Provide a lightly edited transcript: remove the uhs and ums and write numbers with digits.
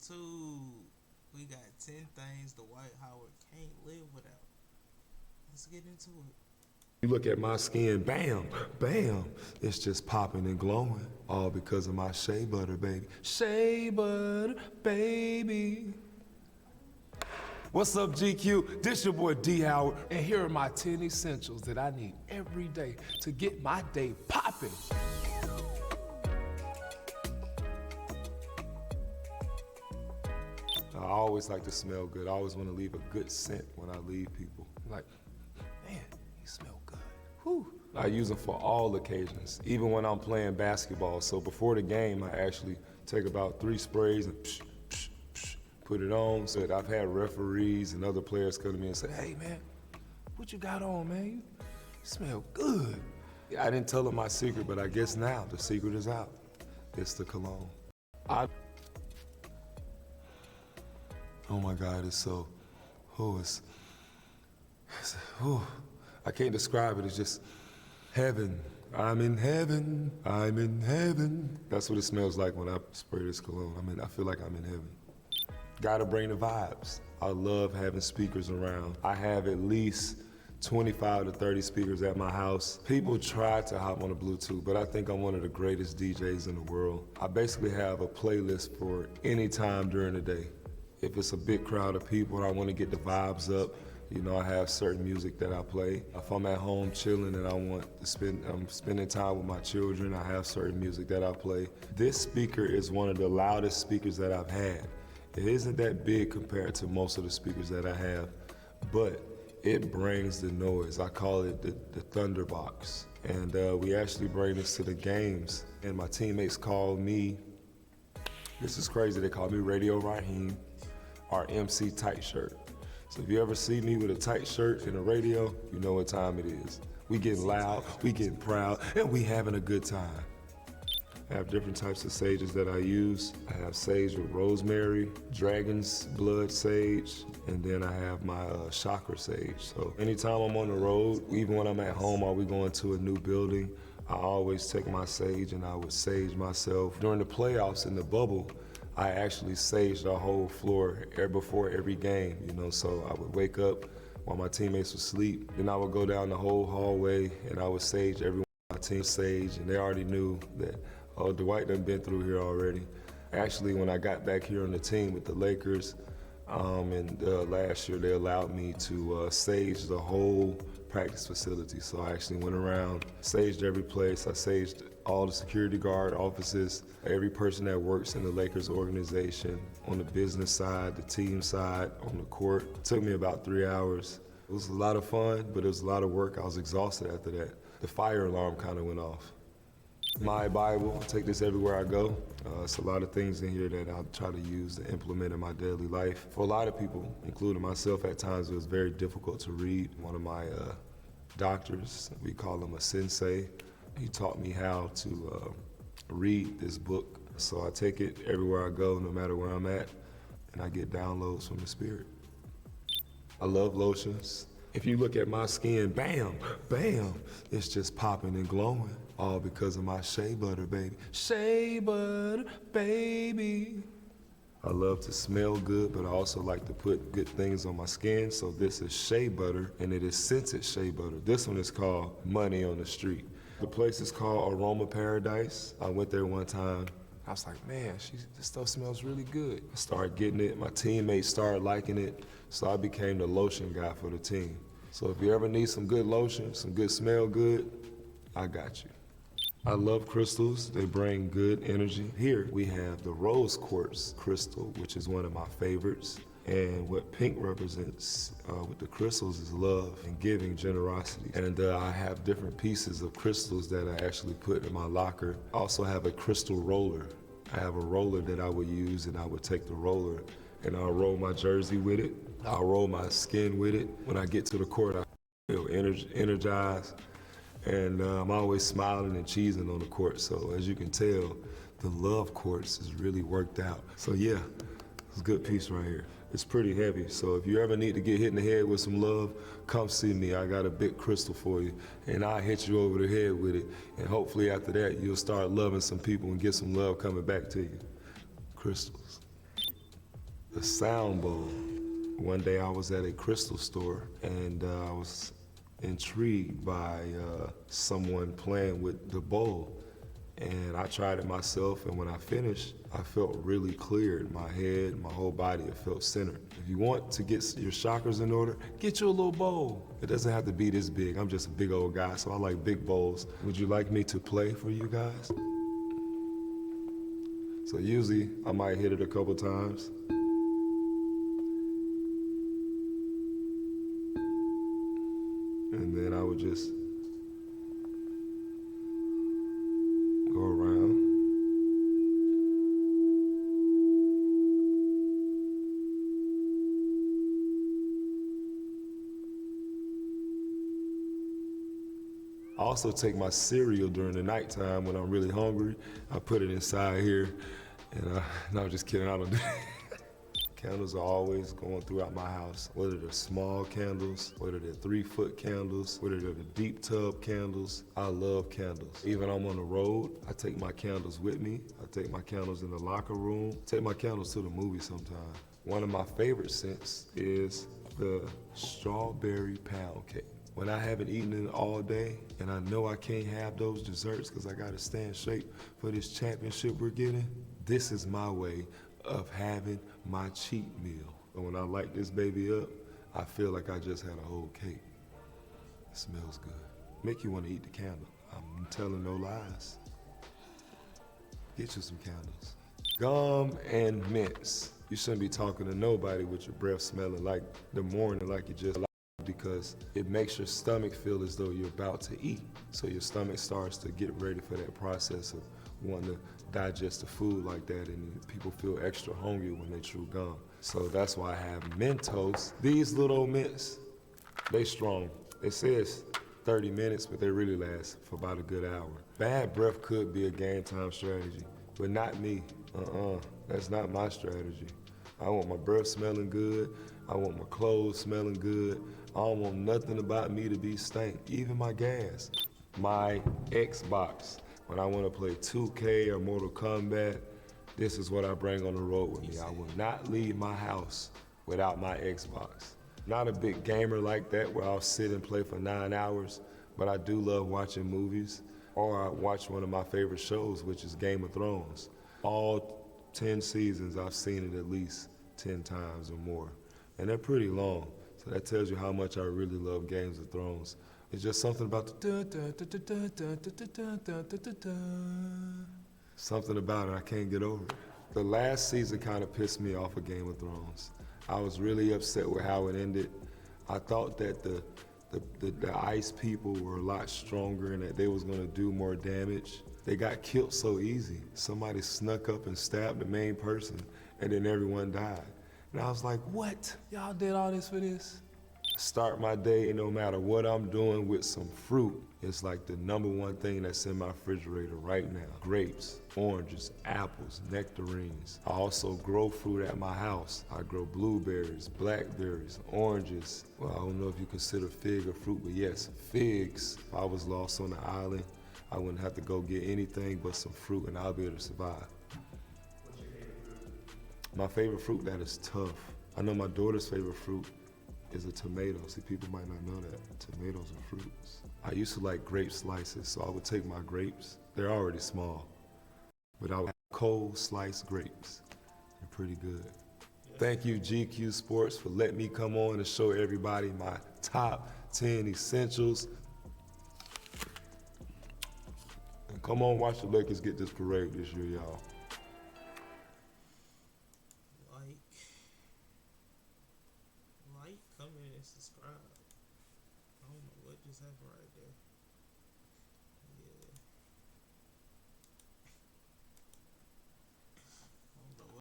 2. We got 10 things Dwight Howard can't live without. Let's get into it. You look at my skin, bam, bam, it's just popping and glowing. All because of my shea butter, baby. Shea butter, baby. What's up, GQ? This your boy D Howard, And here are my 10 essentials that I need every day to get my day popping. I always like to smell good. I always want to leave a good scent when I leave people. Like, man, you smell good. Whew. I use them for all occasions, even when I'm playing basketball. So before the game, I actually take about 3 sprays and put it on. So that I've had referees and other players come to me and say, hey man, what you got on, man? You smell good. I didn't tell them my secret, but I guess now the secret is out. It's the cologne. Oh my God, it's so, I can't describe it, it's just heaven. I'm in heaven, I'm in heaven. That's what it smells like when I spray this cologne. I feel like I'm in heaven. Gotta bring the vibes. I love having speakers around. I have at least 25 to 30 speakers at my house. People try to hop on the Bluetooth, but I think I'm one of the greatest DJs in the world. I basically have a playlist for any time during the day. If it's a big crowd of people and I want to get the vibes up, you know, I have certain music that I play. If I'm at home chilling and I'm spending time with my children, I have certain music that I play. This speaker is one of the loudest speakers that I've had. It isn't that big compared to most of the speakers that I have, but it brings the noise. I call it the Thunderbox. And we actually bring this to the games. And my teammates call me, this is crazy, they call me Radio Raheem, or MC Tight Shirt. So if you ever see me with a tight shirt and a radio, you know what time it is. We getting loud, we getting proud, and we having a good time. I have different types of sages that I use. I have sage with rosemary, dragon's blood sage, and then I have my chakra sage. So anytime I'm on the road, even when I'm at home or we going to a new building, I always take my sage and I would sage myself. During the playoffs in the bubble, I actually saged the whole floor before every game, you know, so I would wake up while my teammates would sleep. Then I would go down the whole hallway and I would sage everyone on my team sage, and they already knew that, oh, Dwight done been through here already. Actually, when I got back here on the team with the Lakers, and last year they allowed me to sage the whole practice facility. So I actually went around, saged every place. I saged all the security guard offices, every person that works in the Lakers organization, on the business side, the team side, on the court. It took me about 3 hours. It was a lot of fun, but it was a lot of work. I was exhausted after that. The fire alarm kind of went off. My Bible, I take this everywhere I go. It's a lot of things in here that I'll try to use to implement in my daily life. For a lot of people, including myself, at times it was very difficult to read. One of my doctors, we call him a sensei, he taught me how to read this book. So I take it everywhere I go, no matter where I'm at, and I get downloads from the Spirit. I love lotions. If you look at my skin, bam, bam, it's just popping and glowing. All because of my shea butter, baby. Shea butter, baby. I love to smell good, but I also like to put good things on my skin. So this is shea butter, and it is scented shea butter. This one is called Money on the Street. The place is called Aroma Paradise. I went there one time. I was like, man, this stuff smells really good. I started getting it. My teammates started liking it. So I became the lotion guy for the team. So if you ever need some good lotion, some good smell good, I got you. I love crystals. They bring good energy. Here we have the rose quartz crystal, which is one of my favorites. And what pink represents with the crystals is love and giving, generosity. And I have different pieces of crystals that I actually put in my locker. I also have a crystal roller. I have a roller that I would use, and I would take the roller and I'll roll my jersey with it. I'll roll my skin with it. When I get to the court, I feel energized. And I'm always smiling and cheesing on the court. So as you can tell, the love quartz is really worked out. So yeah, it's a good piece right here. It's pretty heavy. So if you ever need to get hit in the head with some love, come see me. I got a big crystal for you, and I'll hit you over the head with it. And hopefully after that, you'll start loving some people and get some love coming back to you. Crystals. The sound bowl. One day I was at a crystal store and I was intrigued by someone playing with the bowl. And I tried it myself, and when I finished, I felt really cleared. My head, my whole body, it felt centered. If you want to get your chakras in order, get you a little bowl. It doesn't have to be this big. I'm just a big old guy, so I like big bowls. Would you like me to play for you guys? So usually, I might hit it a couple times. And then I would just go around. I also take my cereal during the nighttime when I'm really hungry. I put it inside here, and no, I'm just kidding, I don't do that. Candles are always going throughout my house, whether they're small candles, whether they're 3-foot candles, whether they're the deep tub candles. I love candles. Even I'm on the road, I take my candles with me. I take my candles in the locker room, take my candles to the movie sometime. One of my favorite scents is the strawberry pound cake. When I haven't eaten it all day and I know I can't have those desserts because I gotta stay in shape for this championship we're getting, this is my way of having my cheat meal. And when I light this baby up, I feel like I just had a whole cake. It smells good. Make you want to eat the candle. I'm telling no lies. Get you some candles. Gum and mints. You shouldn't be talking to nobody with your breath smelling like the morning, like you just because it makes your stomach feel as though you're about to eat. So your stomach starts to get ready for that process of wanting to digest the food like that, and people feel extra hungry when they chew gum. So that's why I have Mentos. These little mints, they strong. It says 30 minutes, but they really last for about a good hour. Bad breath could be a game time strategy, but not me. That's not my strategy. I want my breath smelling good. I want my clothes smelling good. I don't want nothing about me to be stank, even my gas. My Xbox. When I want to play 2K or Mortal Kombat, this is what I bring on the road with me. I will not leave my house without my Xbox. Not a big gamer like that where I'll sit and play for 9 hours, but I do love watching movies, or I watch one of my favorite shows, which is Game of Thrones. All 10 seasons, I've seen it at least 10 times or more. And they're pretty long, so that tells you how much I really love Games of Thrones. It's just something about the something about it, I can't get over it. The last season kind of pissed me off of Game of Thrones. I was really upset with how it ended. I thought that the ice people were a lot stronger and that they was gonna do more damage. They got killed so easy. Somebody snuck up and stabbed the main person and then everyone died. And I was like, what? Y'all did all this for this? Start my day, and no matter what I'm doing, with some fruit. It's like the #1 thing that's in my refrigerator right now. Grapes, oranges, apples, nectarines. I also grow fruit at my house. I grow blueberries, blackberries, oranges. Well, I don't know if you consider fig a fruit, but yes, figs. If I was lost on the island, I wouldn't have to go get anything but some fruit and I'll be able to survive. What's your favorite fruit? My favorite fruit, that is tough. I know my daughter's favorite fruit is a tomato. See, people might not know that. Tomatoes are fruits. I used to like grape slices, so I would take my grapes. They're already small, but I would have cold sliced grapes. They're pretty good. Thank you, GQ Sports, for letting me come on and show everybody my top 10 essentials. And come on, watch the Lakers get this parade this year, y'all. Like, comment, and subscribe. I don't know what just happened right there.